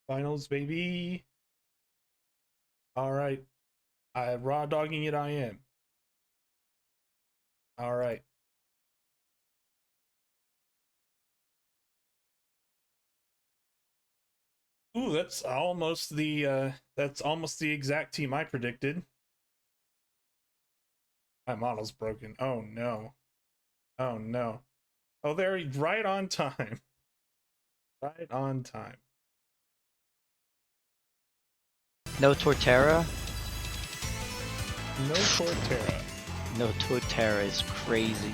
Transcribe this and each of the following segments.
Finals, baby. All right. Raw dogging it, I am. All right. Ooh, that's almost the exact team I predicted. My model's broken. Oh no. Oh no. Oh, they're right on time. Right on time. No Torterra? No Torterra. No Torterra is crazy.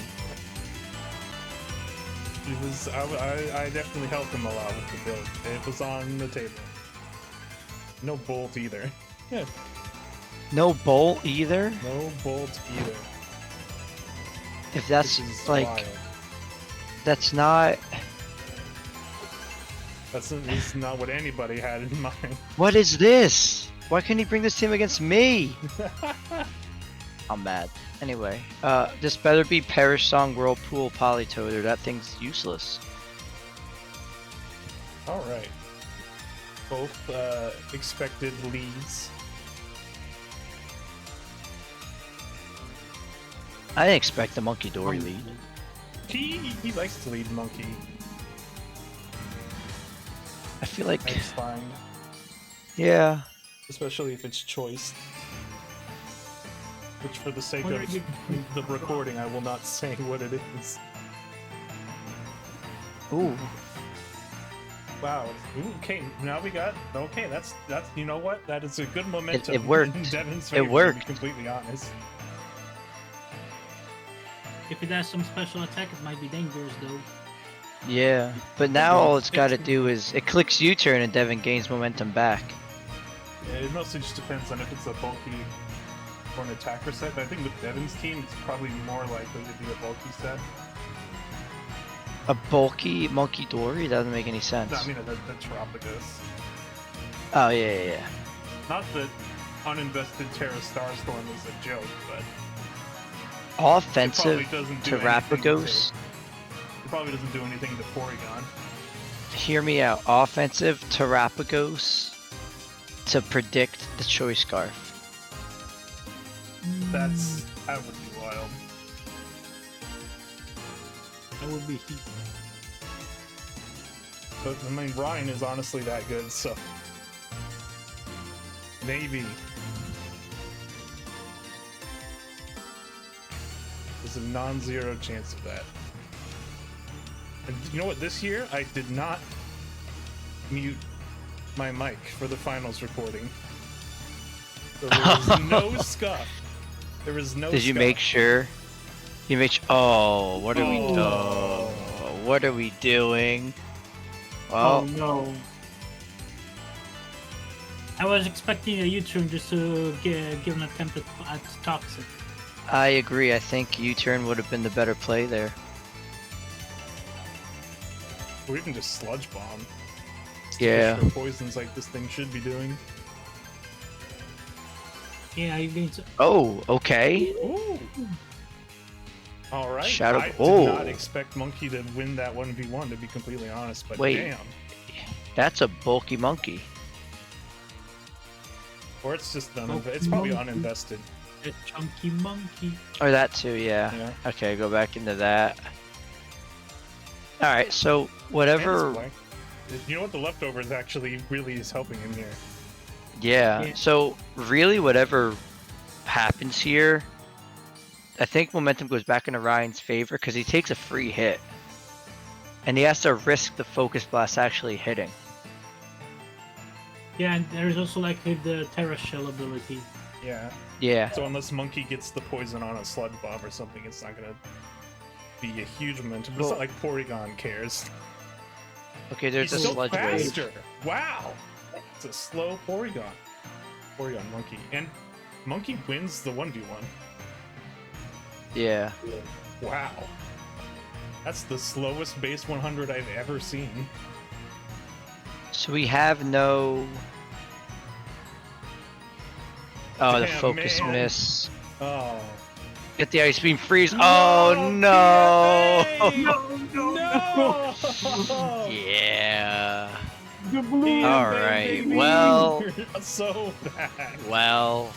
It was I definitely helped him a lot with the build. It was on the table. No Bolt either. Yeah. No Bolt either? No Bolt either. If that's like wild. That's not This is not what anybody had in mind. What is this? Why couldn't he bring this team against me? I'm mad. Anyway, this better be Perish Song Whirlpool Polytoader. That thing's useless. Alright. Both expected leads. I didn't expect the Monkey Dory lead. He likes to lead Monkey. I feel like That's fine. Yeah. Especially if it's choice. Which, for the sake of the recording, I will not say what it is. Ooh. Wow. Ooh, okay, now we got. Okay, that's you know what? That is a good momentum. It worked. Devon's favor, It worked. To be completely honest. If it has some special attack, it might be dangerous though. Yeah, but now all it's got to do is it clicks U-turn and Devon gains momentum back. Yeah, it mostly just depends on if it's a bulky or an attacker set. But I think with Devon's team, it's probably more likely to be a bulky set. A bulky Monkey Dory? That doesn't make any sense. No, I mean the Terapagos. Oh yeah. Not that uninvested Terra Starstorm is a joke, but Offensive it probably doesn't do Terapagos. It probably doesn't do anything to Porygon. Hear me out. Offensive Terapagos to predict the Choice Scarf. That would be wild. That would be heat. But I mean, Ryan is honestly that good, so maybe there's a non-zero chance of that. And you know what? This year I did not mute my mic for the finals recording. So there was no scuff. There was no. Did you scuff. make sure? You make sure. Oh, what are we doing? Oh. What are we doing? Well, Oh no. I was expecting a U-turn just to give an attempt at Toxic. I agree. I think U-turn would have been the better play there. Or even just Sludge Bomb. Yeah. Extra poisons like this thing should be doing. Yeah, I mean. Oh, okay. Ooh. All right. Shadow. I did Oh, not expect Monkey to win that 1v1, to be completely honest. But Wait. damn. that's a bulky monkey. Or it's just it's probably uninvested. A chunky monkey. Or that too, yeah. Yeah. Okay, go back into that. Alright, so whatever. And it's blank. You know what? The leftovers actually really is helping him here. Yeah, so really whatever happens here, I think momentum goes back into Ryan's favor because he takes a free hit. And he has to risk the Focus Blast actually hitting. Yeah, and there's also like the Terra Shell ability. Yeah. Yeah. So unless Monkey gets the poison on a Sludge Bomb or something, it's not gonna be a huge momentum. But it's not like Porygon cares. Okay, there's He's a so Sludge Wave. faster. Wow. It's a slow Porygon. Porygon Monkey. And Monkey wins the 1v1. Yeah. Wow. That's the slowest base 100 I've ever seen. So we have no... Oh, the Damn, Focus man. Miss. Oh. Get the Ice Beam Freeze. Oh, no! PFA! No! Yeah. The blue. All right, well, so bad. well,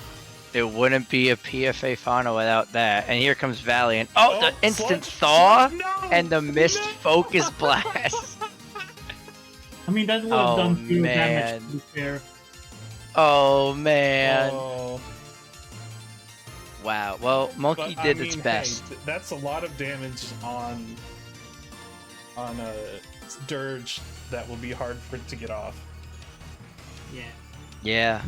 it wouldn't be a PFA final without that. And here comes Valiant. Oh, the instant sludge, thaw sludge, no, and the missed no. focus blast. I mean, that would have Oh, done zero man. damage, to be fair. Oh man! Oh, Wow. Well, Monkey but, did I its mean, best. Hey, that's a lot of damage on a dirge that will be hard for it to get off. Yeah. Yeah.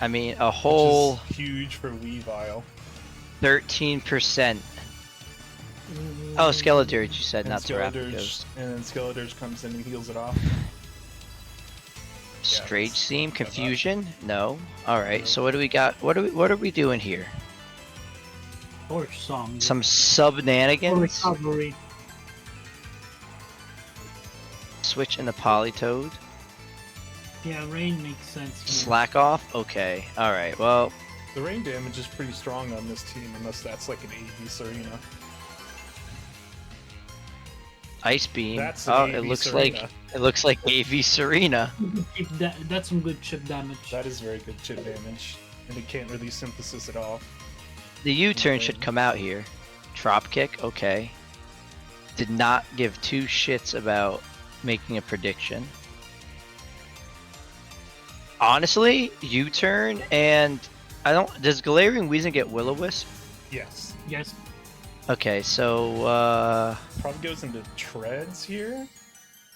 I mean, a whole Which is huge for Weavile. 13%. Oh, Skeledirge, you said, And not Skeledirge, Terrapagos. and then Skeledirge comes in and heals it off. Straight that's- Seam, that's Confusion? No. Alright, Nope. so what do we got? What are we doing here? Torch song. Some Or sub-nanigans? recovery. Switch into Polytoad? Yeah, rain makes sense. Here. Slack off? Okay. Alright, well, The rain damage is pretty strong on this team, unless that's like an AV Serena. Ice Beam. That's an Oh, AV it looks Serena. like AV Serena. Keep that, that's some good chip damage. That is very good chip damage, and it can't release Synthesis at all. The U-turn should come out here. Drop kick, okay. Did not give two shits about making a prediction. Honestly, U-turn and I don't. Does Galarian Weezing get Will-O-Wisp? Yes. Yes. Okay, so Probably goes into treads here.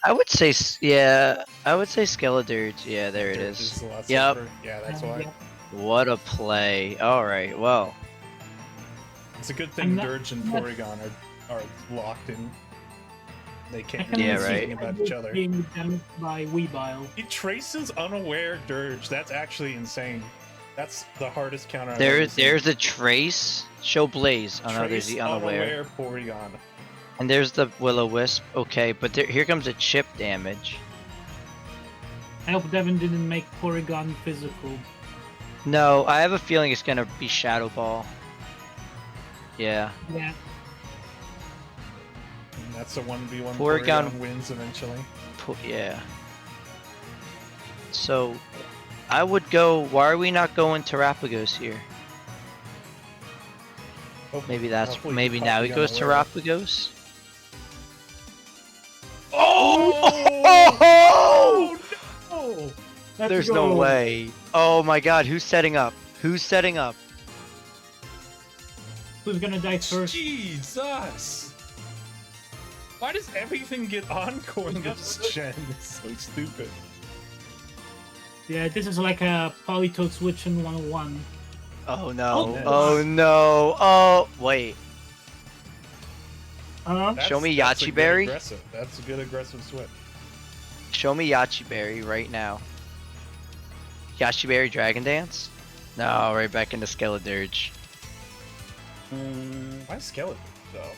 I would say yeah. I would say Skeledirge. Yeah, there it Dirge is. a lot Yep. safer. Yeah, that's why. Yeah. What a play! All right, well, It's a good I'm thing not- Dirge and Porygon are locked in. They I can't can Yeah, really do right. anything about each other. Being damaged by Weavile. He traces unaware Dirge. That's actually insane. That's the hardest counter. I've there's ever seen. there's a Trace. Show Blaze. Oh no, there's Trace the unaware. Porygon. And there's the Will-O-Wisp. Okay, but here comes a chip damage. I hope Devon didn't make Porygon physical. No, I have a feeling it's gonna be Shadow Ball. Yeah. Yeah. And that's a 1v1 Porygon- Porygon wins eventually. Yeah. So, I would go. Why are we not going Terrapagos here? Maybe that's Hopefully maybe now he Porygon goes aware. Terrapagos. Oh! No! Let's There's go. no way. Oh my God, who's setting up? Who's setting up? Who's gonna die first? Jesus! Why does everything get encore in this gen? It's so stupid. Yeah, this is like a Polytoad switch in 101. Oh no. Oh, Oh no. Oh wait. Show me That's a good Yachiberry. aggressive. That's a good aggressive switch. Show me Yachiberry right now. Yachiberry Dragon Dance? No, right back into Skeledirge. Why skeleton though?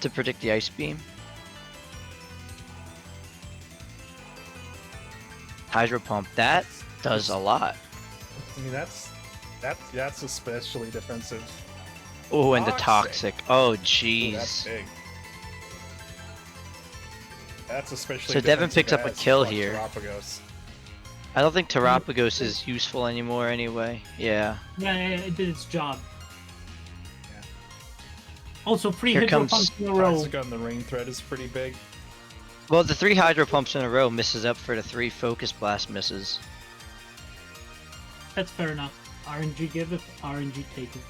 To predict the Ice Beam. Hydro Pump. That does a lot. I mean that's especially defensive. Oh, and the Toxic. Toxic. Oh, Ooh, that's jeez. big. That's especially. So Devon defensive picks up a as kill fuck here. Terrapagos. I don't think Terrapagos is useful anymore anyway. Yeah. Yeah, it did its job. Yeah. Also, 3 Here Hydro comes Pumps in a row. Toxic on the rain thread is pretty big. Well, the 3 Hydro Pumps in a row misses up for the 3 Focus Blast misses. That's fair enough. RNG give it, RNG take it.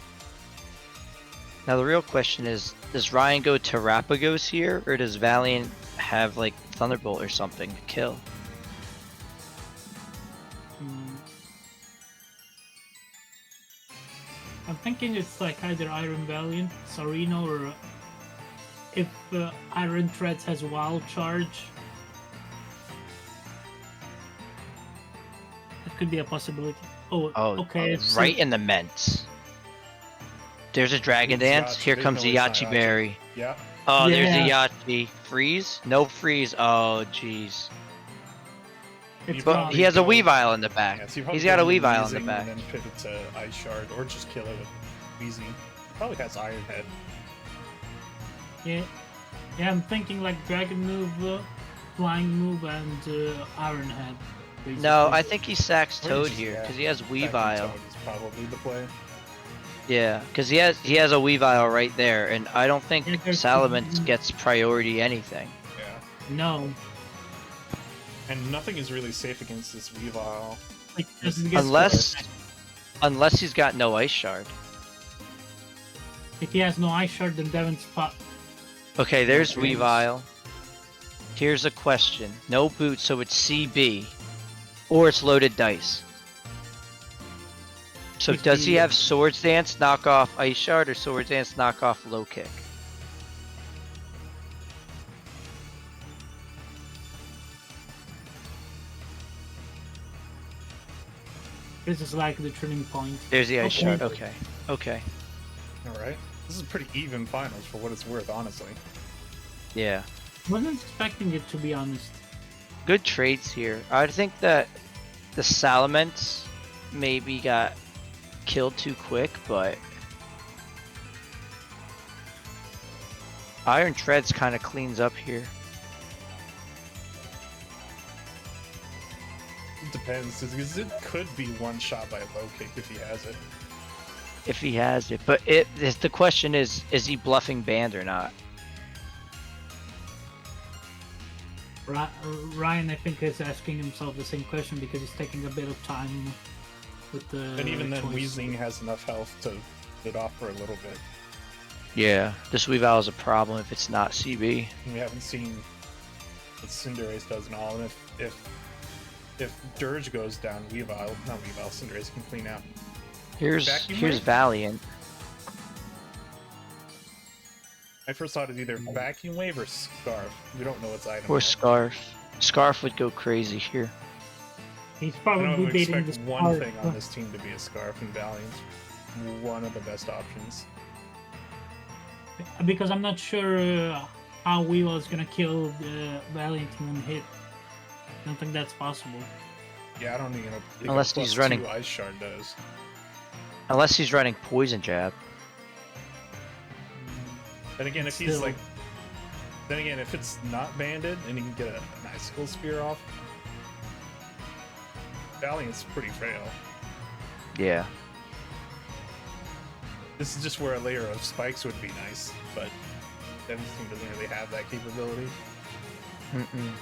Now the real question is, does Ryan go Terrapagos here, or does Valiant have like Thunderbolt or something to kill? I'm thinking it's like either Iron Valiant, Sarino, or if Iron Threads has Wild Charge. That could be a possibility. Oh, Oh, okay. so- right in the Ments. There's a Dragon It's Dance. Yachi. Here There's comes no the way it's not Yachi Berry. Yeah. Oh, there's the Yeah. Yachi. Freeze? No freeze. Oh, jeez. it's But gone. He has a Probably go- Weavile in the back. Yeah, so you He's probably got a go into Weavile in the Weezing back. And then pivot to Ice Shard, or just kill it with Weezing. Probably has Iron Head. Yeah, I'm thinking like Dragon move. flying move and Iron Head. No, basically. I think he sacks Or Toad just- here yeah, because he has Attacking Weavile. Toad is probably the play. Yeah, because he has a Weavile right there, and I don't think Yeah, there's- Salamence gets priority anything. Yeah. No. And nothing is really safe against this Weavile. Like, Yes. doesn't get Unless he's got no Ice Shard. If he has no Ice Shard, then Devon's spot. Okay, there's Okay. Weavile. Here's a question. No boot, so it's CB. Or it's loaded dice. So Which does he means- have Swords Dance, knock off Ice Shard, or Swords Dance, knock off Low Kick? This is like the turning point. There's the Ice Okay. Shard, okay. Okay, Alright. This is pretty even finals for what it's worth, honestly. yeah. Wasn't expecting it, to be honest. Good trades here. I think that the Salamence maybe got killed too quick, but Iron Treads kind of cleans up here. It depends, because it could be one shot by a low kick if he has it. If he has it, but the question is he bluffing banned or not? Ryan, I think, is asking himself the same question because he's taking a bit of time with the. And even then, choice. Weezing has enough health to get off for a little bit. Yeah, this Weavile is a problem if it's not CB. And we haven't seen what Cinderace does and all. And if Dirge goes down, Cinderace can clean out. Here's Vacuum here's Wave? Valiant. I first thought it either Vacuum Wave or Scarf. We don't know what's item. Or yet. Scarf. Scarf would go crazy here. He's I probably don't baiting expect the one Scarf. thing on this team to be a Scarf, and Valiant's one of the best options. Because I'm not sure how Weevil is gonna kill the Valiant in one hit. I don't think that's possible. Yeah, I don't think Unless he's running- Ice Shard does. Unless he's running Poison Jab. Then again, if he's like, then again, if it's not banded and he can get an Icicle Spear off, Valiant's pretty frail. Yeah. This is just where a layer of spikes would be nice, but Devon's team doesn't really have that capability. Mm-mm.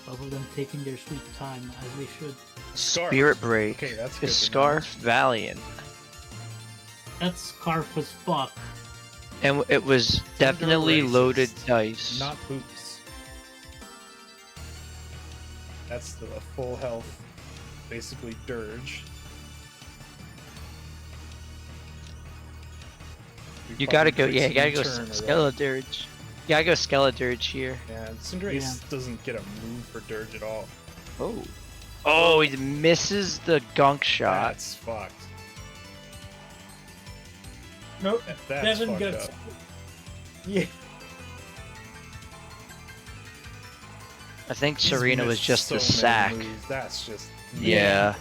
Both of them taking their sweet time as they should. Scarf. Spirit Break. Okay, that's good Is to know. Scarf Valiant. That's Scarf as fuck. And it was definitely Cinderace loaded is dice. Not boots. That's the a full health, basically Dirge. We You gotta go, probably yeah, could you gotta go U-turn or that. Skeledirge. You gotta go Skeledirge here. Yeah, Cinderace doesn't get a move for Dirge at all. Oh. Oh, he misses the gunk shot. That's fucked. Nope. That's Devon fucked gets. up. Yeah. I think He's Serena was missed just so a many sack. moves. That's just Yeah.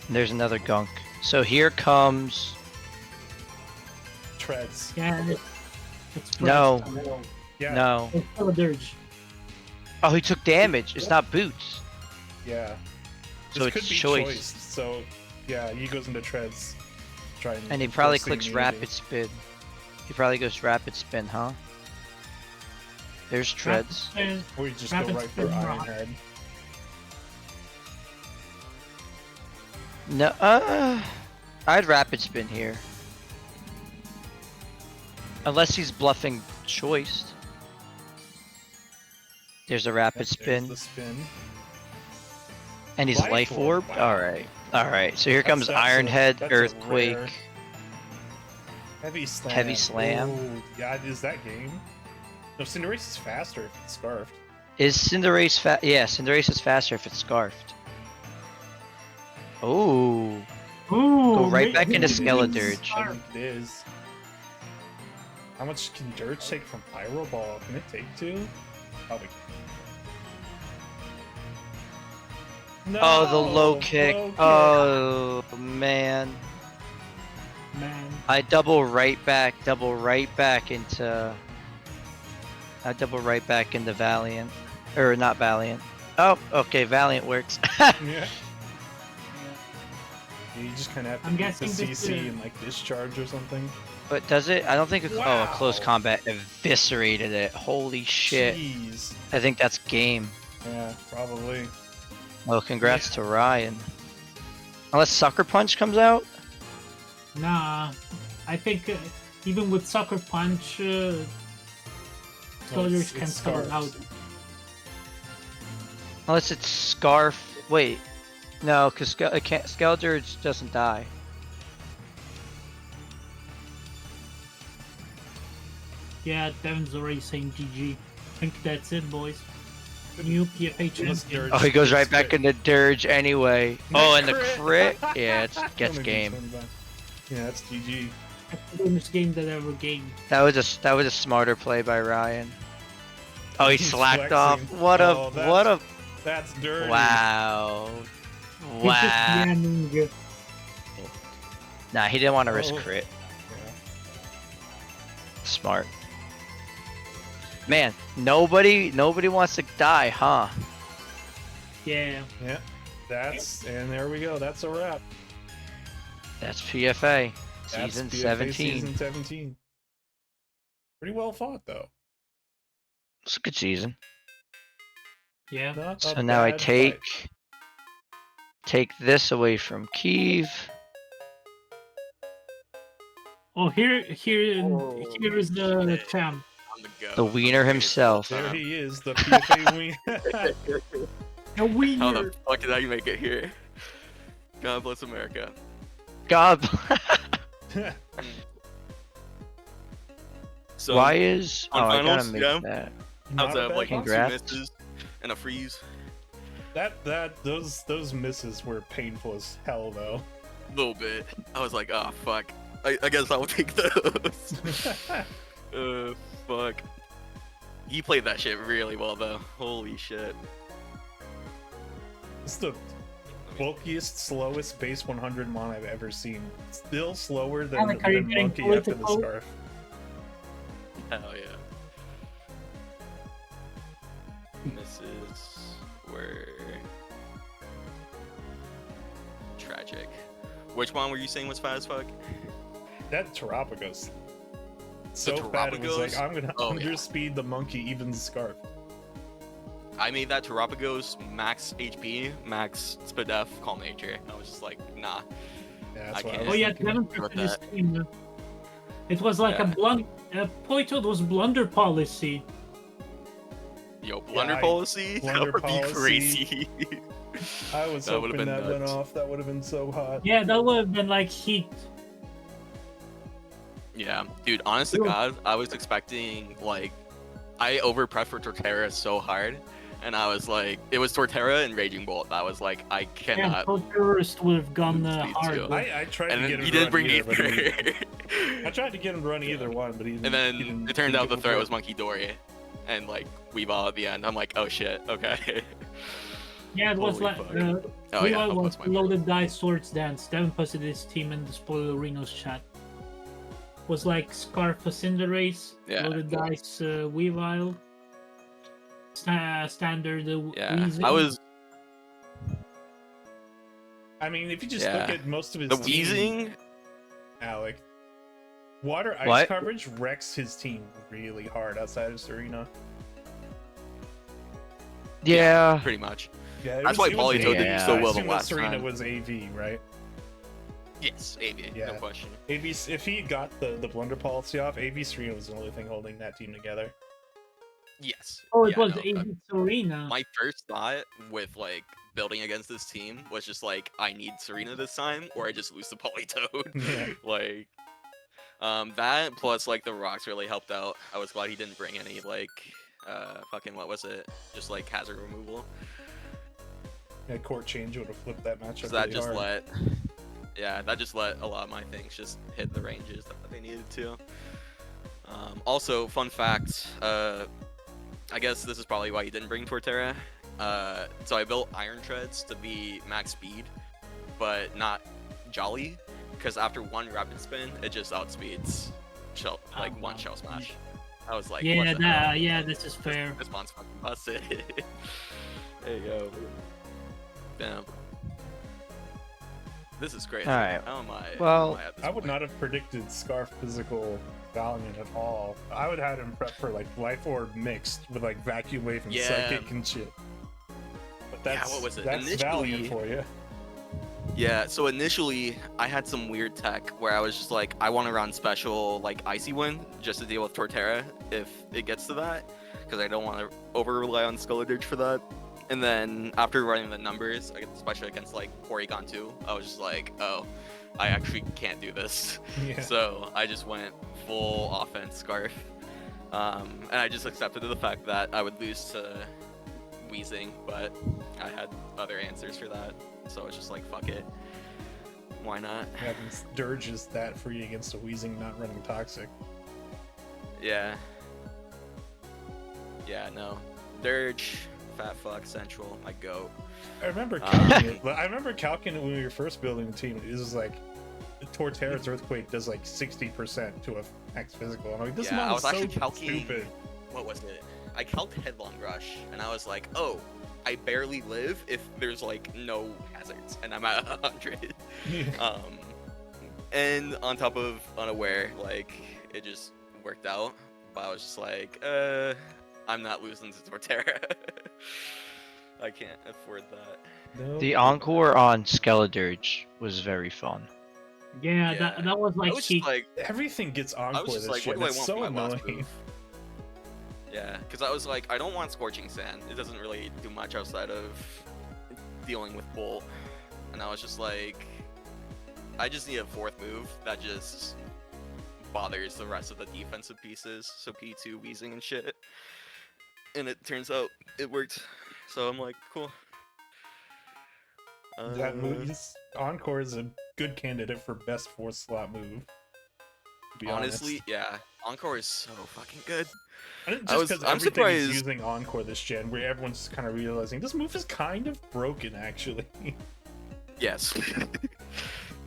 And there's another gunk. So here comes. treads. Yeah. It's No. first. Yeah, No. It's still a dirge. Oh, he took damage. It's not boots. yeah. So This it's could be choice. So yeah, he goes into treads. Try And he probably force the clicks immunity. rapid spin. He probably goes rapid spin, huh? There's treads. Or you just Rapid go right for spin Iron rock. Head. No, I'd rapid spin here. Unless he's bluffing choice. There's a rapid There's spin. the spin. And he's Life life orb, orb? wow. Alright. Alright, so here That's- comes that's Iron a- Head, that's a Earthquake. rare- Heavy slam. Heavy slam. Oh, yeah, is that game? No, Cinderace is faster if it's scarfed. Is Cinderace yeah, Cinderace is faster if it's scarfed. Oh. Ooh, Go right ma- back into maybe Skeledirge. I Scarf. think it is. How much can Dirge take from Pyro Ball? Can it take 2? Probably. No, Oh, the low kick. Oh, man. Man. I double right back into... I double right back into Valiant. Or not Valiant. Oh, okay, Valiant works. Yeah. You just kind of have to I'm beat guessing the this, CC and like discharge or something. But does it? I don't think a, Wow. a close combat eviscerated it. Holy shit. Jeez. I think that's game. Yeah, probably. Well, congrats to Ryan. Unless Sucker Punch comes out? Nah, I think even with Sucker Punch, soldiers can spell it out. Unless it's Scarf. Wait. No, because Skeldurge doesn't die. Yeah, Devon's already saying GG. I think that's it, boys. New PFA champion. Oh, he goes right back into Dirge anyway. Oh, and the crit? Yeah, it gets Only game. 25. Yeah, that's GG. That's the first game that ever gamed. That was a smarter play by Ryan. Oh, he He's slacked flexing. off. What a Oh, what a That's dirty. wow. He's just Wow. yamming. Nah, he didn't want to risk Oh. crit. Yeah. Smart. Man, nobody wants to die, huh? Yeah. Yeah. And there we go. That's a wrap. That's PFA. That's Season PFA 17. Season 17. Pretty well fought though. It's a good season. Yeah. Not So a now I bad take fight. this away from Kiev. Oh, here is the shit. champ. On the go. The wiener himself. There he is, the PFA win. The winner. How the fuck did I make it here? God bless America. God. So Why is? Oh, on I gotta finals, make yeah. that. I was Not a at bad like fight. two Congrats. misses and a freeze. Those misses were painful as hell though. A little bit. I was like, oh fuck. I guess I'll take those. Fuck. He played that shit really well though. Holy shit. It's the bulkiest, slowest base 100 mon I've ever seen. Still slower than, Alec, are you than getting Monkey after the political? scarf. Hell yeah. Misses were tragic. Which one were you saying was fast as fuck? That Terapagos. So The bad it was like, Terapagos? I'm gonna Oh, yeah. underspeed the monkey, even the scarf. I made that Terapagos max HP, max Spadef, call major. I was just like, nah. Yeah, that's I why I can't. was Oh yeah, thinking. Devon about took this that. team. It was like Yeah. Poito was blunder policy. Yo, blunder I- policy? blunder That would policy. be crazy. I was That would've hoping been that went nuts. off. That would have been so hot. Yeah, that would have been like heat. Yeah, dude, honest to Yo. God, I was expecting, like, I overpressed for Torterra so hard, and I was like, it was Torterra and Raging Bolt. I was like, I Yeah, cannot. Terrorist would have gone lose these hard. two. but- I tried And to get then him he to didn't run bring either, but he, either. I tried to get him to run either one, but he didn't. And then he didn't- it turned he out the didn't threat go was Monkey Dory, and like Weeball at the end. I'm like, oh shit, okay. Yeah, it was Holy like fuck. uh, Oh yeah, Levi I'll was post my loaded dice swords dance. Devon posted his team in the Spoilerinos chat. Was like Scarf Cinderace, Yeah. loaded dice Weavile, standard Yeah, Weezing. I was I mean, if you just Yeah. look at most of his the team, wheezing. Alec, water ice What? coverage wrecks his team really hard outside of Serena. Yeah. Pretty much. Yeah, That's why Polito did did so I well the assume that last Serena time. was AV, right? Yes, AV, Yeah. no question. AV, if he got the blunder policy off, AV Serena was the only thing holding that team together. Yes. Oh, it yeah, was no, AV Serena. my first thought with like building against this team was just like I need Serena this time or I just lose to Politoad. Yeah. Like that plus like the rocks really helped out. I was glad he didn't bring any like fucking what was it? Just like hazard removal. Yeah, court change would have flipped that matchup. Cuz that really just hard. that just let a lot of my things just hit the ranges that they needed to. Also, fun fact. I guess this is probably why you didn't bring Torterra. So I built Iron Treads to be max speed, but not Jolly, because after one rapid spin, it just outspeeds one shell smash. I was like, what the hell? yeah, this is fair. This mon's fucking busted. There you go. Damn. This is crazy. All right. How am I? Well, I would not have predicted Scarf physical Valiant at all. I would have had him prep for like Life Orb mixed with like Vacuum Wave and Yeah. Psychic and shit. But that's, what was it? that's Valiant for you. Yeah, so initially I had some weird tech where I was just like, I want to run special like Icy Wind just to deal with Torterra if it gets to that, because I don't want to over rely on Skeledurge for that. And then after running the numbers, especially against like Porygon 2, I was just like, oh, I actually can't do this. Yeah. So I just went full offense Scarf. And I just accepted the fact that I would lose to Weezing, but I had other answers for that. So I was just like, fuck it. Why not? Yeah, this Dirge is that free against a Weezing not running Toxic. Yeah. Yeah, no. Dirge, Fat Fuck, Central, my goat. I remember calcing it. I remember calculating it when we were first building the team. It was like Torterra's Earthquake does like 60% to a max physical. And I'm like, this Yeah, I mod was is so actually calculating- stupid. What was it? I calced Headlong Rush, and I was like, oh, I barely live if there's like no hazards, and I'm at 100. Yeah. And on top of Unaware, like, it just worked out. But I was just like, I'm not losing to Torterra. I can't afford that. No. The Encore on Skeledurge was very fun. Yeah, Yeah. that was I like was cheap. just like, Everything gets I Encore was just this like, shit. what do I It's want so for my last annoying. move? Yeah, because I was like, I don't want Scorching Sand. It doesn't really do much outside of dealing with Bolt. And I was just like, I just need a fourth move that just bothers the rest of the defensive pieces. So P2, Weezing, and shit. And it turns out it worked. So I'm like, cool. That move, Encore is a good candidate for best 4th slot move. To be honestly, honest. yeah. Encore is so fucking good. And I was- just because I'm everything is surprised- using Encore this gen, where everyone's kind of realizing this move is kind of broken, actually. Yes.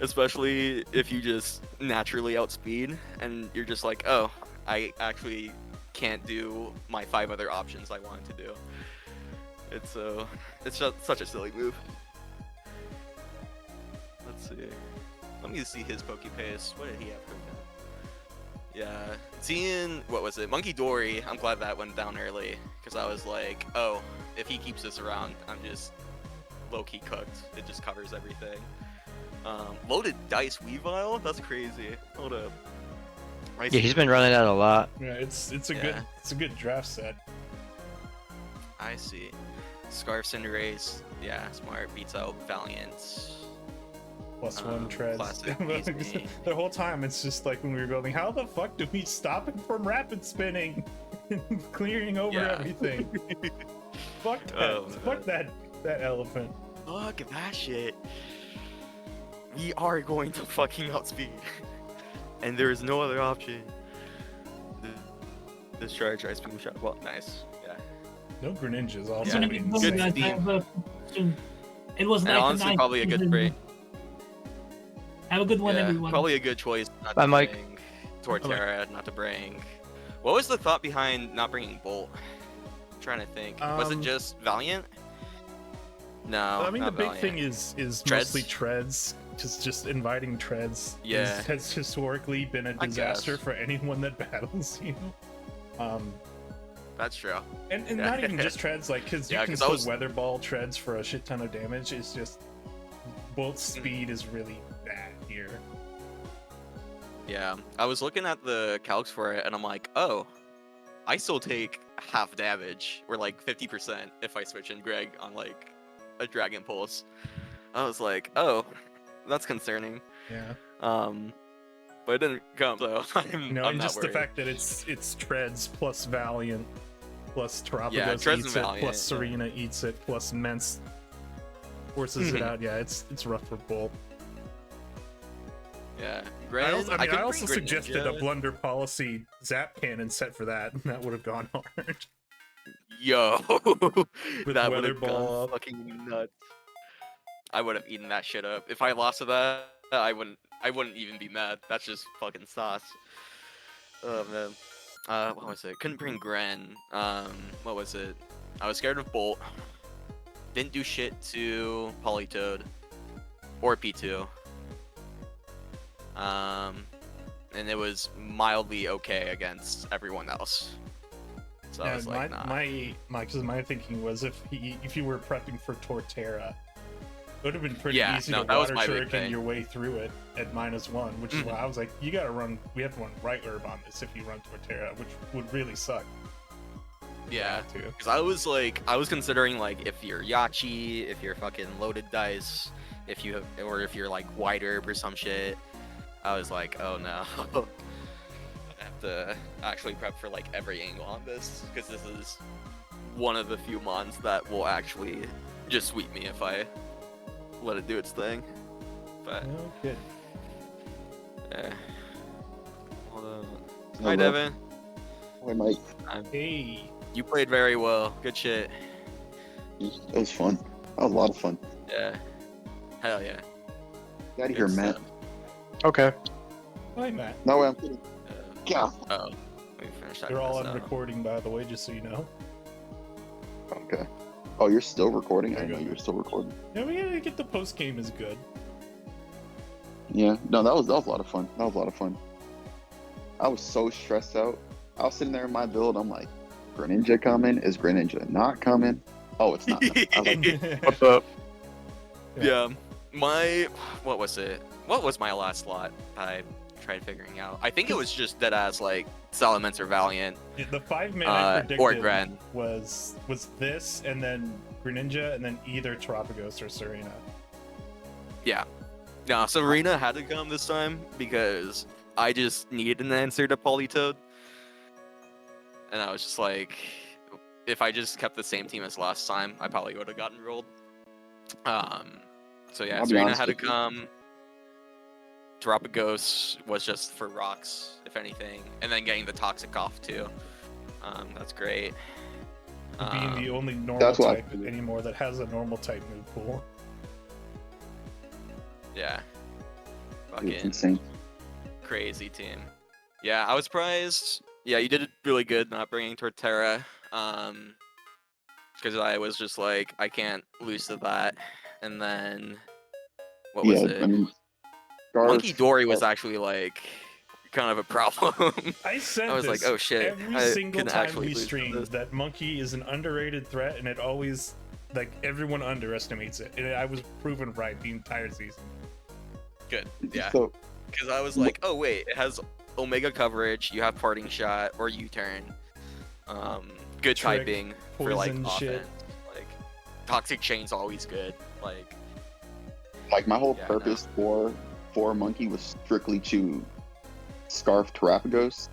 Especially if you just naturally outspeed and you're just like, oh, I actually can't do my 5 other options I wanted to do. It's just such a silly move. Let's see. Let me see his Pokepace. What did he have for that? Yeah, seeing, what was it? Monkey Dory, I'm glad that went down early. Because I was like, oh, if he keeps this around, I'm just low-key cooked. It just covers everything. Loaded Dice Weavile? That's crazy. Hold up. Yeah, he's been running that a lot. Yeah, it's a Yeah. good draft set. I see. Scarf Cinderace, yeah, smart, beats out Valiant. +1 treads. classic Disney. The whole time, it's just like when we were building, how the fuck do we stop it from rapid spinning? Clearing over Yeah. everything. Fuck that. Oh, Fuck that elephant. Fuck that shit. We are going to fucking outspeed. And there is no other option. This try speed shot. Well, nice. Yeah. No Greninjas also. Yeah, Gonna I be mean, boom, good guys. team. I have a question. It was And like honestly, probably a good break. Have a good one, Yeah, everyone. probably a good choice not Bye, to Mike. bring Torterra, not to bring. What was the thought behind not bringing Bolt? I'm trying to think. Was it just Valiant? No. I mean, the not big Valiant. thing is Treads? mostly treads. Just inviting treads Yeah. has historically been a I disaster guess. for anyone that battles you. That's true. And Yeah. not even just treads, like, because you Yeah, can 'cause I still was- weather ball treads for a shit ton of damage. It's just Bolt's Mm-hmm. speed is really bad here. Yeah, I was looking at the calcs for it, and I'm like, oh, I still take half damage, or like 50% if I switch in Greg on like a Dragon Pulse. I was like, oh, that's concerning. Yeah. But it didn't come, so I'm No, I'm and not just the worried. fact that it's treads plus Valiant plus Terapagos Yeah, Treads eats and it Valiant, plus yeah. Serena eats it plus Mence forces it Mhm. out. Yeah, it's rough for Bolt. Yeah. I also couldn't bring suggested a Greninja. blunder policy zap cannon set for that, and that would have gone hard. Yo, With that would weather have ball. gone fucking nuts. I would have eaten that shit up. If I lost to that, I wouldn't even be mad. That's just fucking sauce. Oh man. What was it? Couldn't bring Gren. What was it? I was scared of Bolt. Didn't do shit to Politoed or P2. And it was mildly okay against everyone else. So I Yeah, was like, nah. my thinking was if you were prepping for Torterra, it would have been pretty Yeah, easy no, to that was water my big shuriken thing. your way through it at -1, which is why I was like, we have to run right herb on this if you run Torterra, which would really suck. Yeah, Too. because I was considering like if you're Yachi, if you're fucking loaded dice, if you're like white herb or some shit. I was like, oh no. I have to actually prep for like every angle on this because this is one of the few mons that will actually just sweep me if I let it do its thing. But Oh, good. yeah. Hold on. Hello. Hi Devon. Hi, Mike. Hey. You played very well. Good shit. It was fun. That was a lot of fun. Yeah. Hell yeah. Get out of Good here, Matt. stuff. Okay. Hi, Matt. No way, I'm kidding. Yeah. Oh. We finished that. They're all on recording, by the way, just so you know. Okay. Oh, you're still recording? I There you didn't know go. you were still recording. Yeah, we gotta get the post game is good. Yeah. No, that was a lot of fun. That was a lot of fun. I was so stressed out. I was sitting there in my build. I'm like, Greninja coming? Is Greninja not coming? Oh, it's not. I was like, What's up? Yeah. What was it? What was my last slot? I tried figuring out. I think it was just dead ass like Salamence or Valiant The 5 man I predicted or Gren. was this, and then Greninja, and then either Terapagos or Serena. Yeah. No, Serena had to come this time because I just needed an answer to Politoed. And I was just like, if I just kept the same team as last time, I probably would have gotten rolled. So yeah, I'll be Serena honest had to with you. come. Terapagos was just for rocks, if anything, and then getting the toxic off too. That's great. Being the only normal That's what I type figured. anymore that has a normal type move pool. Yeah. it's Fucking insane. crazy team. Yeah, I was surprised. Yeah, you did it really good not bringing Torterra. Because I was just like, I can't lose to that. And then, what was Yeah, it? I mean, Monkey Scarf- Dory was actually like kind of a problem. I said I was this like, oh shit, every I single can time actually we lose to streamed this. that Monkey is an underrated threat, and it always, like, everyone underestimates it. And I was proven right the entire season. Good, yeah. So, Because I was like, oh wait, it has Omega coverage, you have Parting Shot or U-Turn. Good Trick, typing for like poison offense. shit. Like, Toxic Chain's always good. Like, like, my whole Yeah, I purpose for Monkey was strictly to Scarf Terapagos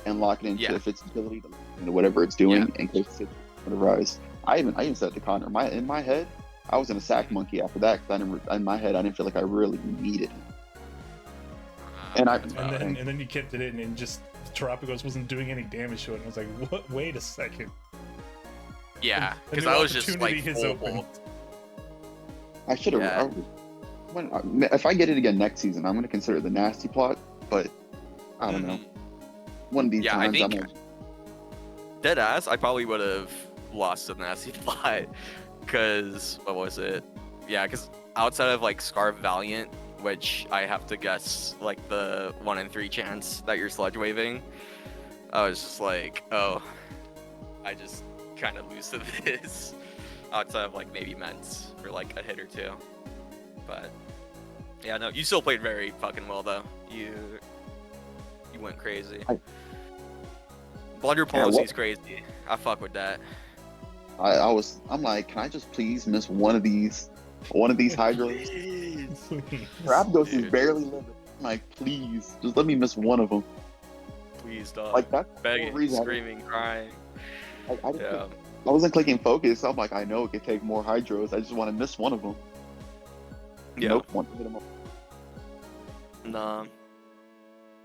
and lock it into Yeah. its ability to into whatever it's doing Yeah. in case it's going to rise. I even said to Connor, in my head, I was in a sack monkey after that because in my head I didn't feel like I really needed him. And I- that's And valid. then, and then you kept it in, and just Terapagos wasn't doing any damage to it. And I was like, what? Wait a second. Yeah, A because new I was just like opportunity has full opened. bolt. I should have. Yeah. If I get it again next season, I'm going to consider the nasty plot. But I don't know. Mhm. One of these Yeah, I times, think- I'm gonna, Dead ass, I probably would have lost the nasty plot. Because, what was it? Yeah, because outside of like Scarf Valiant, which I have to guess like the 1 in 3 chance that you're sludge waving, I was just like, oh, I just kind of lose to this. Outside of like maybe Ments for like a hit or two. But yeah, no, you still played very fucking well though. You went crazy. Blunder policy's crazy. I fuck with that. I'm like, can I just please miss one of these hydros? Please. Rapdos is Dude. barely living. I'm like, please, just let me miss one of them. Please stop. Like that's the Begging, whole reason screaming, crying. I didn't Yeah. I wasn't clicking focus. I'm like, I know it could take more hydros. I just want to miss one of them. Yeah. Nope, want to hit them up. Nah.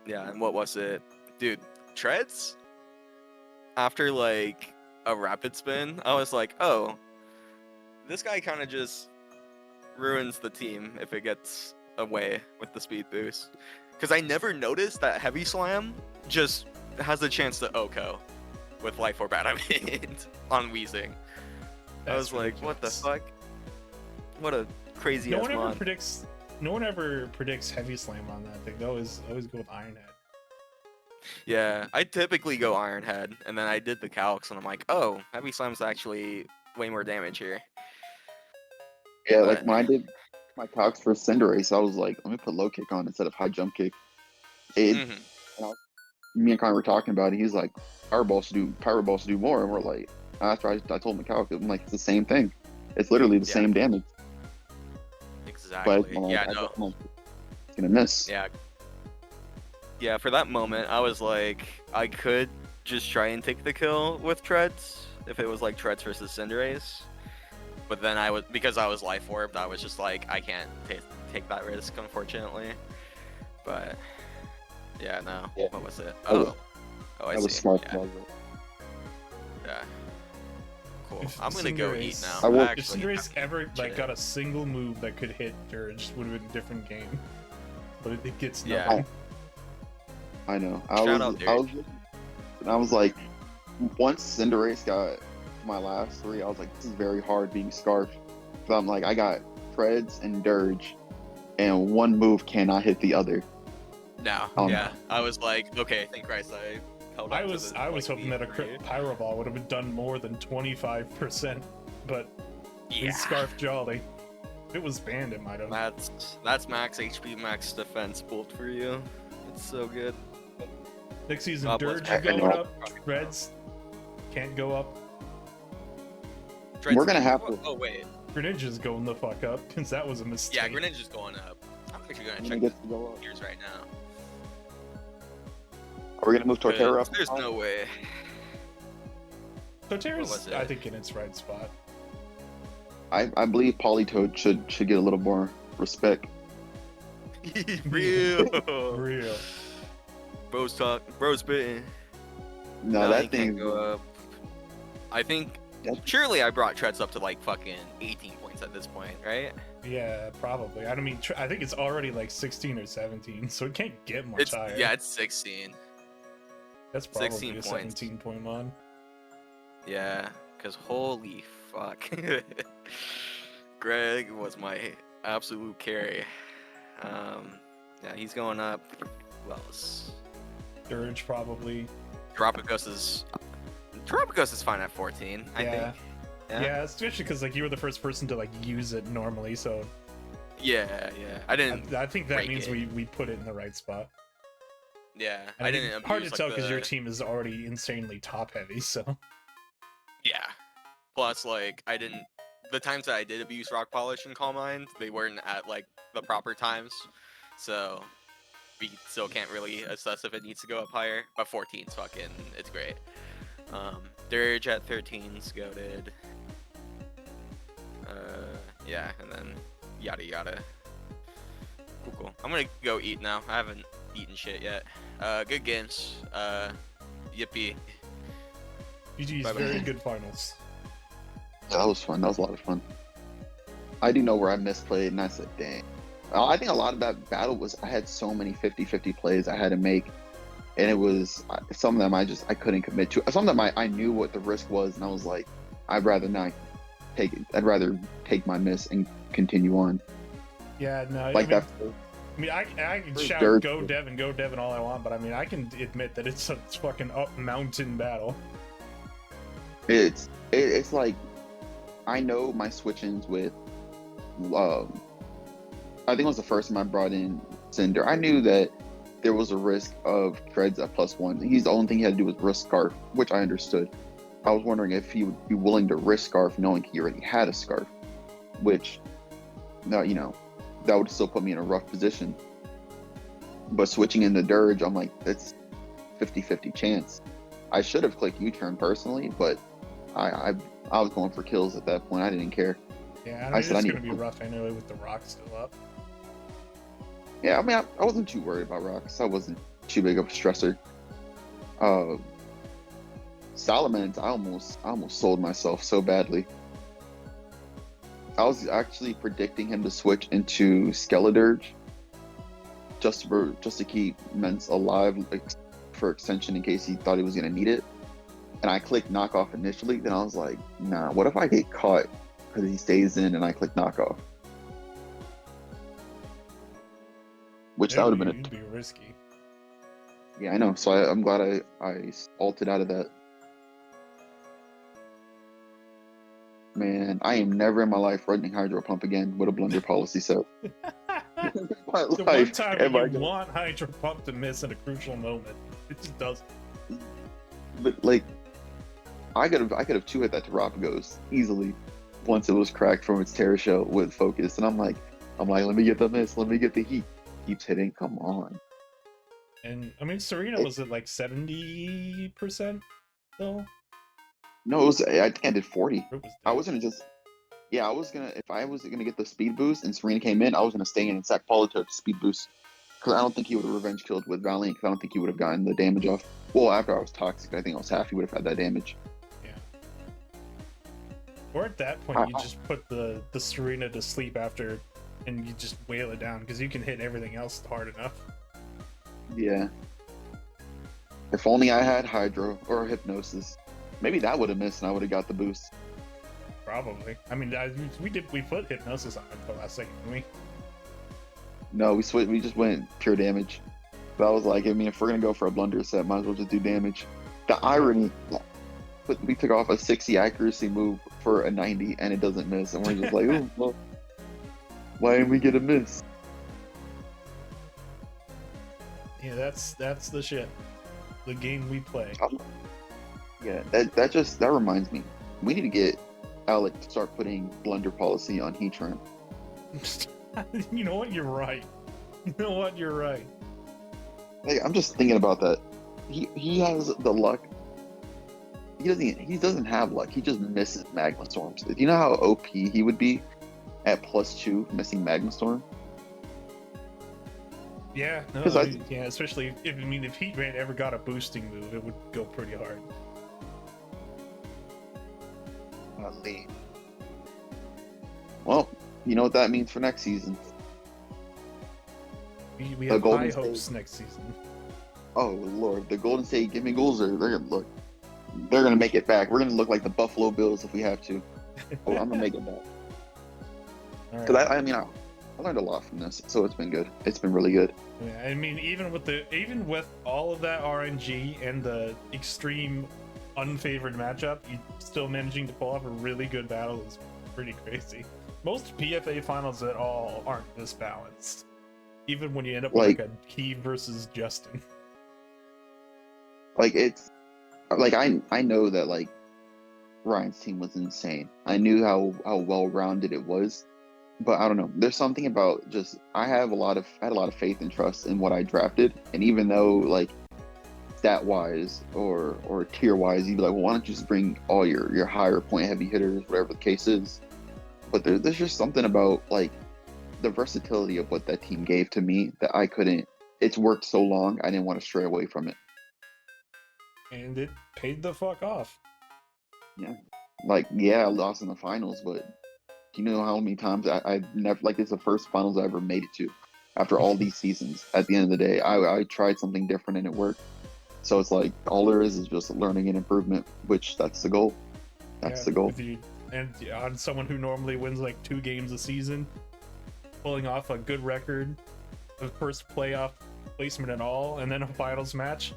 Yeah, and what was it? Dude, treads? After like a rapid spin, I was like, oh, this guy kind of just ruins the team if it gets away with the speed boost. Because I never noticed that Heavy Slam just has a chance to OHKO with Life Orb Adamant on Weezing. I was like, what the fuck? What a crazy ass mod. No one ever predicts Heavy Slam on that thing. They always go with Iron Head. Yeah, I typically go Iron Head, and then I did the calcs, and I'm like, oh, Heavy Slam's actually way more damage here. Yeah, But- like when I did my calcs for Cinderace, I was like, let me put low kick on instead of high jump kick. Mhm. Me and Connor were talking about it. He's like, Powerball should do more, and we're like, after I told him the calc, I'm like, it's the same thing. It's literally the same damage. Exactly. But Yeah, I no. don't know, it's gonna miss. Yeah. Yeah, for that moment, I was like, I could just try and take the kill with Treads if it was like Treads versus Cinderace. But then because I was Life Orbed, I was just like, I can't take that risk, unfortunately. But yeah, no. Yeah. What was it? That was- I That was see. smart. Yeah. Yeah. Cool. If I'm gonna go eat Cinderace- now. I will- If Actually, Cinderace ever shit. like got a single move that could hit Dirge, would have been a different game. But it gets Yeah. nothing. I know. Shout out, I was like, once Cinderace got my last three, I was like, this is very hard being Scarf. So I'm like, I got Treads and Dirge, and one move cannot hit the other. No. Yeah. I was like, okay, thank Christ I held on I to was the, I was like, hoping that a lead for you. Pyro Ball would have done more than 25%, but Yeah. in Scarf Jolly, if it was banned, it might have. That's max HP, max defense pulled for you. It's so good. Next season, God bless Dirge I going know. up, Reds can't go up, We're gonna have to- Oh wait, Greninja's going the fuck up, because that was a mistake. yeah, Greninja's going up. I'm actually gonna I'm check gonna the get to go up. tiers right now. Are we gonna move Torterra up? There's no way. So What Terra's, was it? I think, in its right spot. I believe Politoed should get a little more respect. Real. Real. Bros talk. Bros bitten. No, he that can't thing. go up. I think. That's- Surely I brought Treads up to like fucking 18 points at this point, right? Yeah, probably. I mean, I think it's already like 16 or 17, so it can't get much higher. Yeah, it's 16. That's probably 16 a points. 17 point mod. Yeah, because holy fuck. Greg was my absolute carry. Yeah, he's going up. Who else? Dirge probably. Tropicos is fine at 14, I Yeah. think. Yeah, especially because like you were the first person to like use it normally, so Yeah. I didn't. I think that break means it. we put it in the right spot. Yeah, And I think didn't. hard to abuse, tell like, because your the- team is already insanely top heavy, so Yeah. Plus, like, I didn't. The times that I did abuse Rock Polish and Calm Mind, they weren't at like the proper times, so we still can't really assess if it needs to go up higher. But 14's fucking, it's great. Dirge at 13's goated. Yeah, and then yada yada. Cool. I'm gonna go eat now. I haven't eaten shit yet. Good games. Yippee. GG's Bye-bye. very good finals. Yeah, that was fun. That was a lot of fun. I do know where I misplayed, and I said, dang. I think a lot of that battle was I had so many 50-50 plays I had to make, and it was some of them I couldn't commit to. Some of them I knew what the risk was, and I was like, I'd rather not take it. I'd rather take my miss and continue on. Yeah, no, Like that. I mean, I can First shout Dirge. go Devon all I want, but I mean, I can admit that it's a fucking up mountain battle. It's like I know my switch-ins with I think it was the first time I brought in Cinder. I knew that there was a risk of Treads at +1. He's the only thing he had to do was risk Scarf, which I understood. I was wondering if he would be willing to risk Scarf knowing he already had a Scarf, which that would still put me in a rough position. But switching into Dirge, I'm like, it's 50-50 chance. I should have clicked U-turn personally, but I was going for kills at that point. I didn't care. Yeah, I I mean, said I it's need gonna be to- rough anyway with the rock still up. Yeah, I mean, I wasn't too worried about rocks. I wasn't too big of a stressor. Uh, Salamence, I almost sold myself so badly. I was actually predicting him to switch into Skeledirge just to keep Mence alive for extension in case he thought he was gonna need it. And I clicked knockoff initially. Then I was like, nah, what if I get caught because he stays in and I click knockoff? Which that would have been It'd be risky. Yeah, I know. So I'm glad I ulted out of that. Man, I am never in my life running Hydro Pump again with a blunder policy set. My The life, one time am when I you gonna- want Hydro Pump to miss in a crucial moment, it just doesn't. But like, I could have two hit that Terapagos easily once it was cracked from its Terra Shell with focus, and I'm like, let me get the miss, let me get the heat. Keeps hitting, come on. And I mean, Serena was at like 70% though. No, it was, I think I did 40. It was I was gonna just, yeah, if I was gonna get the speed boost and Serena came in, I was gonna stay in and sack Politoed to speed boost. Because I don't think he would have revenge killed with Valiant, because I don't think he would have gotten the damage off. Well, after I was toxic, I think I was half, he would have had that damage. Yeah. Or at that point, you just put the Serena to sleep after, and you just wail it down, because you can hit everything else hard enough. Yeah. If only I had Hydro or Hypnosis. Maybe that would have missed and I would have got the boost. Probably. I mean, we put Hypnosis on at the last second, didn't we? No, we just went pure damage. But I was like, I mean, if we're gonna go for a blunder set, might as well just do damage. The irony, but we took off a 60 accuracy move for a 90 and it doesn't miss, and we're just like, oh, well, why didn't we get a miss? Yeah, that's the shit. The game we play. Yeah, that reminds me. We need to get Alec to start putting blunder policy on Heatran. You know what? You're right. You know what? You're right. Like, I'm just thinking about that. He has the luck. He doesn't have luck. He just misses Magma Storms. Do you know how OP he would be at +2 missing Magma Storm? Yeah, no, 'Cause yeah, especially if Heatran ever got a boosting move, it would go pretty hard. Well, you know what that means for next season. We The have Golden high State. hopes next season. Oh Lord, the Golden State Gimme Goals they're gonna make it back. We're gonna look like the Buffalo Bills if we have to. Oh, I'm gonna make it back. All Because right. I learned a lot from this, so it's been good. It's been really good. Yeah, I mean, even with all of that RNG and the extreme unfavored matchup, you still managing to pull off a really good battle is pretty crazy. Most PFA finals at all aren't this balanced. Even when you end up with like a Key versus Justin. Like it's like I know that like Ryan's team was insane. I knew how well rounded it was. But I don't know. There's something about just I had a lot of faith and trust in what I drafted. And even though like stat wise or tier wise, you'd be like, well, why don't you just bring all your higher point heavy hitters, whatever the case is. But there's just something about like the versatility of what that team gave to me that I couldn't. It's worked so long, I didn't want to stray away from it. And it paid the fuck off. Yeah, like I lost in the finals, but do you know how many times I've never, like, it's the first finals I ever made it to after all these seasons. At the end of the day, I tried something different and it worked. So it's like, all there is just learning and improvement, which that's the goal. That's the goal. And on someone who normally wins like 2 games a season, pulling off a good record, the first playoff placement at all, and then a finals match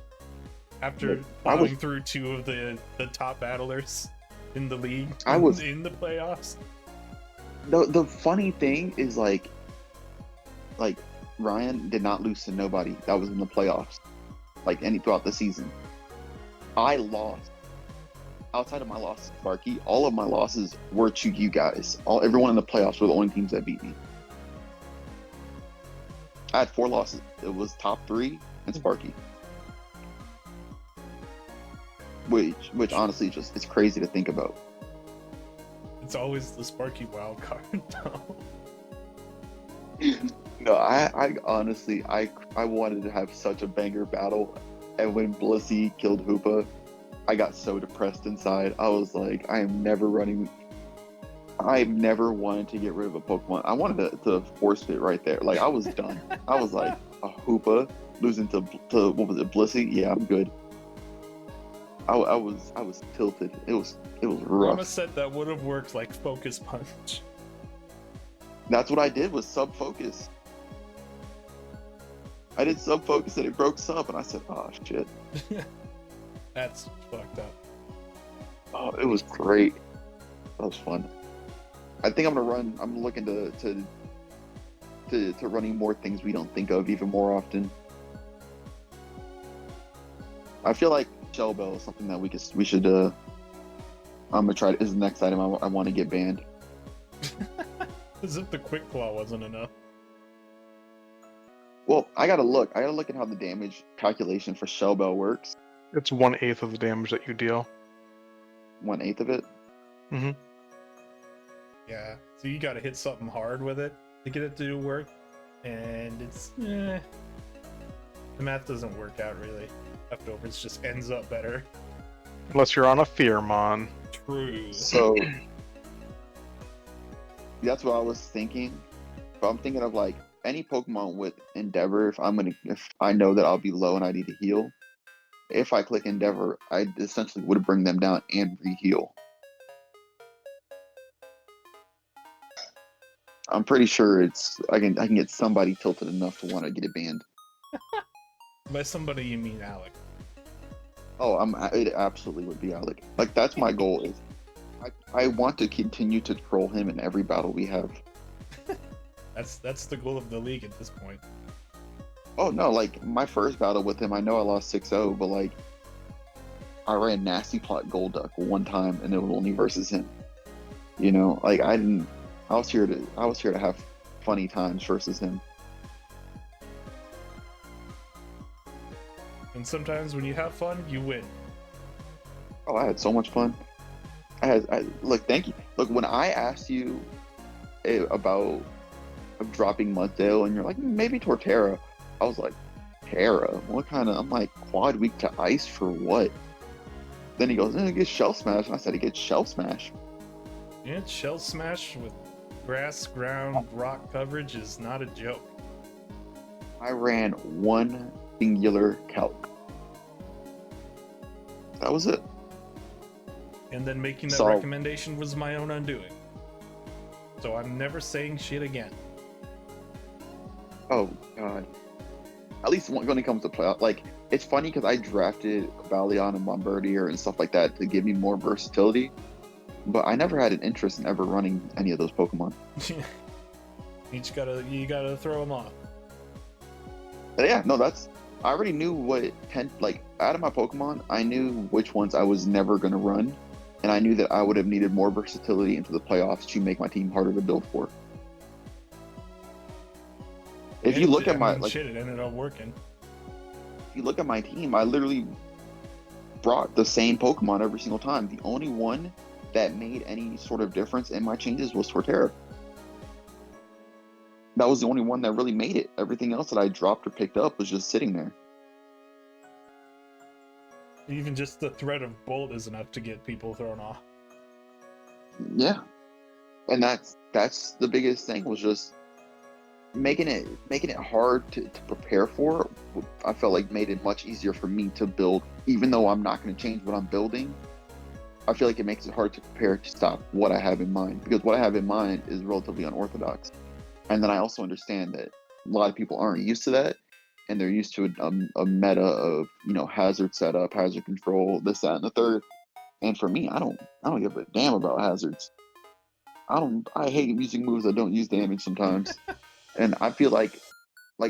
after plowing through 2 of the top battlers in the league in the playoffs. The funny thing is like Ryan did not lose to nobody that was in the playoffs, like throughout the season. I lost. Outside of my loss to Sparky, all of my losses were to you guys. Everyone in the playoffs were the only teams that beat me. I had 4 losses. It was top 3 and Sparky. Which honestly just it's crazy to think about. It's always the Sparky wild card. No, I honestly, I wanted to have such a banger battle, and when Blissey killed Hoopa, I got so depressed inside. I was like, I am never running. I never wanted to get rid of a Pokemon. I wanted to force fit right there. Like I was done. I was like, a Hoopa losing to what was it, Blissey? Yeah, I'm good. I was tilted. It was rough. Rama said that would have worked like Focus Punch. That's what I did was sub focus. I did sub focus and it broke sub, and I said, "Oh shit." That's fucked up. Oh, it was great. That was fun. I think I'm gonna run. I'm looking to running more things we don't think of even more often. I feel like Shell Bell is something that we should. I'm gonna try. Is the next item I want to get banned. As if the Quick Claw wasn't enough. Well, I gotta look. I gotta look at how the damage calculation for Shell Bell works. It's 1/8 of the damage that you deal. 1/8 of it. Mm-hmm. Yeah. So you gotta hit something hard with it to get it to do work. And it's the math doesn't work out really. Leftovers just ends up better. Unless you're on a Fearmon. True. So that's what I was thinking. But I'm thinking of like any Pokemon with Endeavor. If I know that I'll be low and I need to heal, if I click Endeavor, I essentially would bring them down and re-heal. I'm pretty sure I can get somebody tilted enough to want to get it banned. By somebody you mean Alec. Oh, it absolutely would be Alec. Like that's my goal. Is I want to continue to troll him in every battle we have. That's the goal of the league at this point. Oh no, like my first battle with him, I know I lost 6-0, but like I ran Nasty Plot Golduck one time and it was only versus him. You know, like I was here to have funny times versus him. And sometimes when you have fun, you win. Oh, I had so much fun. Look, thank you. Look, when I asked you about dropping Muddale, and you're like, maybe Torterra, I was like, Terra? What kind of? I'm like, quad weak to ice for what? Then he goes, it gets Shell Smash, and I said, it gets Shell Smash. Yeah, Shell Smash with grass, ground, rock coverage is not a joke. I ran one singular calc. That was it. And then making that So- recommendation was my own undoing. So I'm never saying shit again. Oh god. At least when it comes to playoff, like it's funny because I drafted Valion and Bombardier and stuff like that to give me more versatility, but I never had an interest in ever running any of those Pokemon. You gotta throw them off. But yeah, no, I already knew out of my Pokemon, I knew which ones I was never gonna run, and I knew that I would have needed more versatility into the playoffs to make my team harder to build for. If you look at my shit, it ended up working. if you look at my team, I literally brought the same Pokemon every single time. The only one that made any sort of difference in my changes was Torterra. That was the only one that really made it. Everything else that I dropped or picked up was just sitting there. Even just the threat of Bolt is enough to get people thrown off. Yeah. And that's the biggest thing, was just making it hard to prepare for. I felt like made it much easier for me to build, even though I'm not going to change what I'm building. I feel like it makes it hard to prepare to stop what I have in mind, because what I have in mind is relatively unorthodox. And then I also understand that a lot of people aren't used to that, and they're used to a meta of, hazard setup, hazard control, this, that, and the third. And for me, I don't give a damn about hazards. I hate using moves that don't use damage sometimes. And I feel like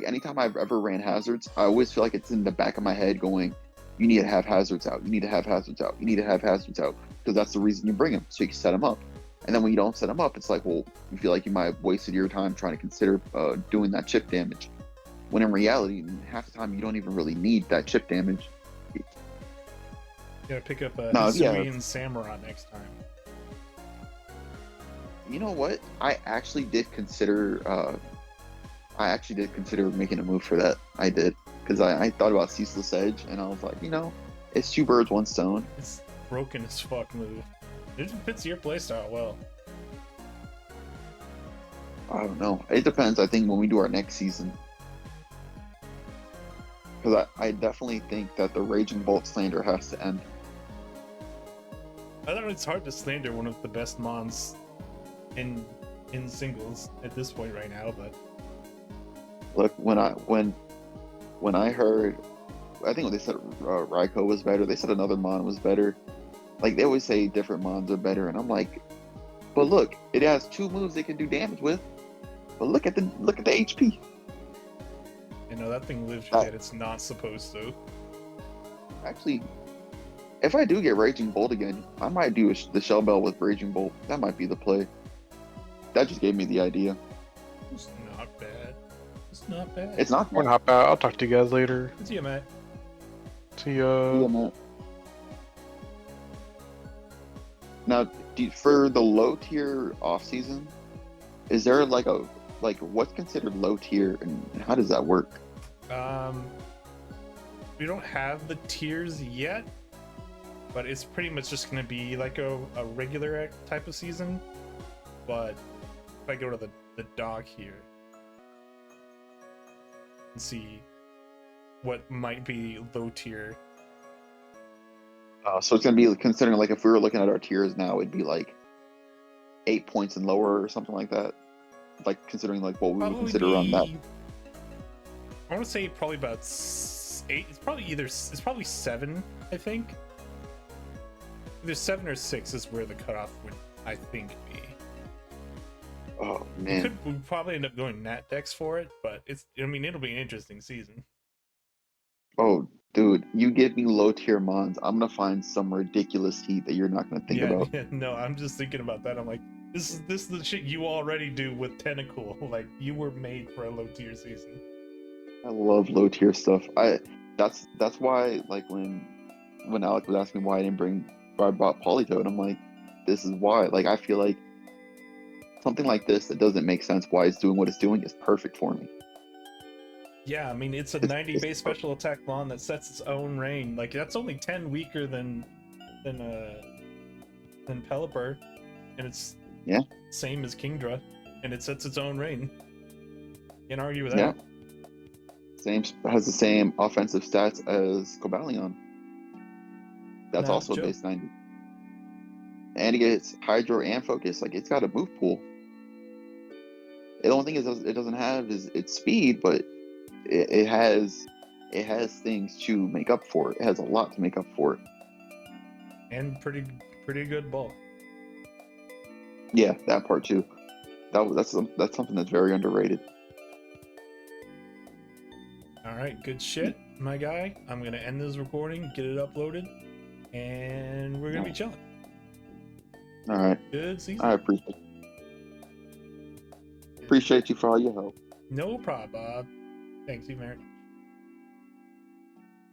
anytime I've ever ran hazards, I always feel like it's in the back of my head going, you need to have hazards out, you need to have hazards out, you need to have hazards out, because that's the reason you bring them, so you can set them up. And then when you don't set them up, it's like, well, you feel like you might have wasted your time trying to consider doing that chip damage. When in reality, half the time you don't even really need that chip damage. You gotta pick up a No, yeah. Hisuian Samurott next time. You know what? I actually did consider I actually did consider making a move for that. I did. Because I thought about Ceaseless Edge, and I was like, it's two birds, one stone. It's broken as fuck move. It fits your playstyle well. I don't know. It depends, I think, when we do our next season. Because I definitely think that the Raging Bolt slander has to end. I don't know, it's hard to slander one of the best mons in singles at this point right now, but Look, when I heard, I think when they said Raikou was better, they said another mon was better. Like, they always say different mons are better, and I'm like, but look, it has two moves they can do damage with. But look at the HP. that thing lives yet it's not supposed to. Actually, if I do get Raging Bolt again, I might do the Shell Bell with Raging Bolt. That might be the play. That just gave me the idea. It's not bad. It's not bad. It's not. We're not bad. I'll talk to you guys later. See ya, Matt. See ya. Yeah, Matt. Now, for the low tier off season, is there like what's considered low tier, and how does that work? We don't have the tiers yet, but it's pretty much just gonna be like a regular type of season. But if I go to the dock here and see what might be low tier. So it's gonna be considering, like, if we were looking at our tiers now, it'd be like 8 points and lower or something like that. Like, considering like what we would consider around that. I want to say probably about 8. It's probably 7. I think either 7 or 6 is where the cutoff would, I think, be. Oh man, We probably end up going Nat Dex for it, but it'll be an interesting season. oh dude, you give me low tier mons, I'm gonna find some ridiculous heat that you're not gonna think about. Yeah, no, I'm just thinking about that. I'm like, this is the shit you already do with Tentacle. Like, you were made for a low tier season. I love low tier stuff. That's why, like, when Alec was asking me why I bought Politoed, I'm like, this is why. Like, I feel like something like this that doesn't make sense why it's doing what it's doing is perfect for me. Yeah, I mean, it's a 90 base special attack mon that sets its own reign. Like, that's only 10 weaker than Pelipper, and it's same as Kingdra, and it sets its own reign. Can't argue with that. Has the same offensive stats as Cobalion. That's No, also joke. base 90. And it gets Hydro and Focus. Like, it's got a move pool. The only thing it doesn't have is its speed, but it has things to make up for it. It has a lot to make up for it. And pretty good bulk. Yeah, that part too. That's something that's very underrated. All right, good shit, my guy. I'm gonna end this recording, get it uploaded, and we're gonna be chilling. All right. Good season. I appreciate you for all your help. No problem, Bob. Thanks you very much.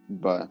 Bye.